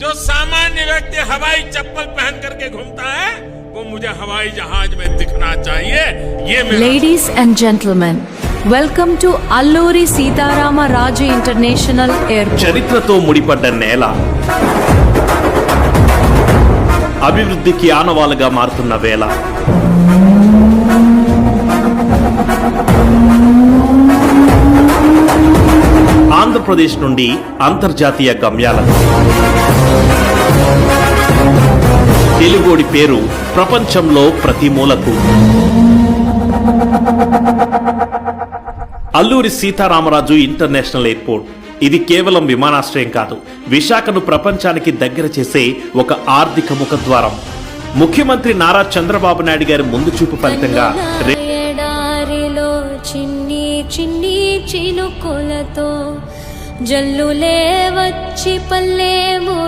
जो सामान्य व्यक्ति हवाई चप्पल पहन करके घूमता है वो मुझे हवाई जहाज में दिखना चाहिए। ये Ladies and gentlemen, welcome to Alluri Sitarama Raju International Airport. చరిత్రతో ముడిపడ్డ నేల అభివృద్ధికి ఆనవాలుగా మారుతున్న వేళ ఆంధ్రప్రదేశ్ నుండి అంతర్జాతీయ గమ్యాలకు తెలుగోడి పేరు ప్రపంచంలో ప్రతి మూలకు. అల్లూరి సీతారామరాజు ఇంటర్నేషనల్ ఎయిర్పోర్ట్ ఇది కేవలం విమానాశ్రయం కాదు, విశాఖను ప్రపంచానికి దగ్గర చేసే ఒక ఆర్థిక ముఖద్వారం. ముఖ్యమంత్రి నారా చంద్రబాబు నాయుడు గారి ముందు చూపు ఫలితంగా చిన్ని చిన్ని చినుకులతో జల్లులే వచ్చి పల్లెము